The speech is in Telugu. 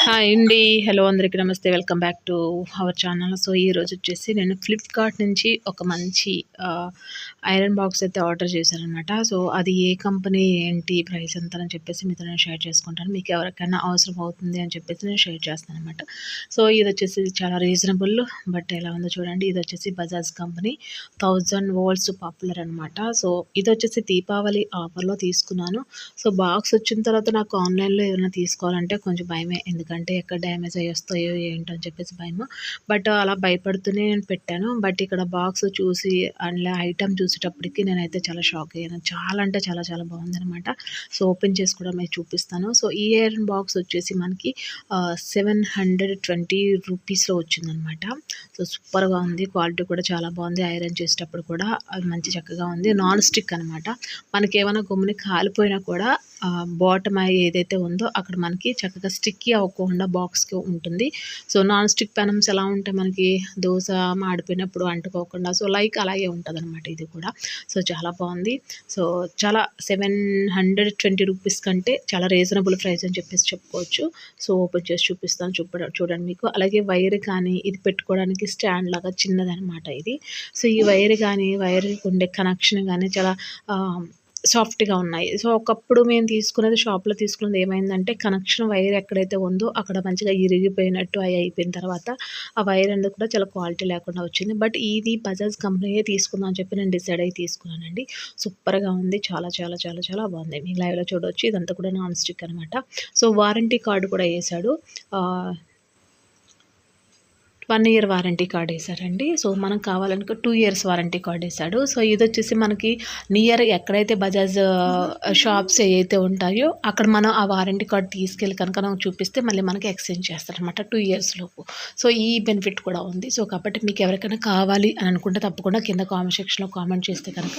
హాయ్ అండి. హలో అందరికీ నమస్తే. Welcome back to our channel. So ఈరోజు వచ్చేసి నేను ఫ్లిప్‌కార్ట్ నుంచి ఒక మంచి ఐరన్ బాక్స్ అయితే ఆర్డర్ చేశాననమాట. సో అది ఏ కంపెనీ, ఏంటి, ప్రైస్ ఎంత అని చెప్పేసి మీతో నేను షేర్ చేసుకుంటాను. మీకు ఎవరికైనా అవసరం అవుతుంది అని చెప్పేసి నేను షేర్ చేస్తాననమాట. సో ఇది వచ్చేసి చాలా రీజనబుల్, బట్ ఎలా ఉందో చూడండి. ఇది వచ్చేసి బజాజ్ కంపెనీ 1000 వోల్ట్స్ పాపులర్ అనమాట. సో ఇది వచ్చేసి దీపావళి ఆఫర్‌లో తీసుకున్నాను. సో బాక్స్ వచ్చిన తర్వాత నాకు ఆన్‌లైన్‌లో ఏదైనా తీసుకోవాలంటే కొంచెం భయమే. ఎందుకంటే ఎక్కడ డ్యామేజ్ అయ్యి వస్తాయో ఏంటో అని చెప్పేసి భయము. బట్ అలా భయపడుతూనే నేను పెట్టాను. బట్ ఇక్కడ బాక్స్ చూసి అందులో ఐటెమ్ చూసేటప్పటికి నేనైతే చాలా షాక్ అయ్యాను. చాలా అంటే చాలా చాలా బాగుందనమాట. సో ఓపెన్ చేసి కూడా మీకు చూపిస్తాను. సో ఈ ఐరన్ బాక్స్ వచ్చేసి మనకి 720 రూపీస్‌లో వచ్చిందనమాట. సో సూపర్‌గా ఉంది. క్వాలిటీ కూడా చాలా బాగుంది. ఐరన్ చేసేటప్పుడు కూడా అది మంచి చక్కగా ఉంది. నాన్ స్టిక్ అనమాట. మనకేమైనా గమ్ముని కాలిపోయినా కూడా బాటమ్ ఏదైతే ఉందో అక్కడ మనకి చక్కగా స్టిక్కీ అవ్వకుండా బాక్స్‌కి ఉంటుంది. సో నాన్ స్టిక్ పెనమ్స్ ఎలా ఉంటాయి మనకి, దోస మాడిపోయినప్పుడు అంటుకోకుండా, సో లైక్ అలాగే ఉంటుందన్నమాట ఇది కూడా. సో చాలా బాగుంది. సో చాలా 720 రూపీస్ కంటే చాలా రీజనబుల్ ప్రైస్ అని చెప్పేసి చెప్పుకోవచ్చు. సో ఓపెన్ చేసి చూపిస్తాను, చూడండి మీకు. అలాగే వైర్ కానీ ఇది పెట్టుకోవడానికి స్టాండ్ లాగా చిన్నదనమాట ఇది. సో ఈ వైర్కి ఉండే కనెక్షన్ కానీ చాలా సాఫ్ట్‌గా ఉన్నాయి. సో ఒకప్పుడు మేము తీసుకున్నది, షాప్‌లో తీసుకున్నది ఏమైందంటే కనెక్షన్ వైర్ ఎక్కడైతే ఉందో అక్కడ మంచిగా ఇరిగిపోయినట్టు అయి అయిపోయిన తర్వాత ఆ వైర్ అనేది కూడా చాలా క్వాలిటీ లేకుండా వచ్చింది. బట్ ఇది బజాజ్ కంపెనీయే తీసుకుందాం అని చెప్పి నేను డిసైడ్ అయ్యి తీసుకున్నానండి. సూపర్‌గా ఉంది. చాలా చాలా చాలా చాలా బాగుంది. మీకు లైవ్‌లో చూడొచ్చు. ఇదంతా కూడా నాన్ స్టిక్ అనమాట. సో వారంటీ కార్డ్ కూడా ఏసాడు. 1 ఇయర్ వారంటీ కార్డ్ వేశారండి. సో మనకు కావాలనుకో 2 ఇయర్స్ వారంటీ కార్డ్ వేశాడు. సో ఇది వచ్చేసి మనకి నియర్ ఎక్కడైతే బజాజ్ షాప్స్ ఏవైతే ఉంటాయో అక్కడ మనం ఆ వారంటీ కార్డ్ తీసుకెళ్ళి కనుక మనం చూపిస్తే మళ్ళీ మనకి ఎక్స్చేంజ్ చేస్తారనమాట 2 ఇయర్స్ లోపు. సో ఈ బెనిఫిట్ కూడా ఉంది. సో కాబట్టి మీకు ఎవరికైనా కావాలి అని అనుకుంటే తప్పకుండా కింద కామెంట్ సెక్షన్‌లో కామెంట్ చేస్తే కనుక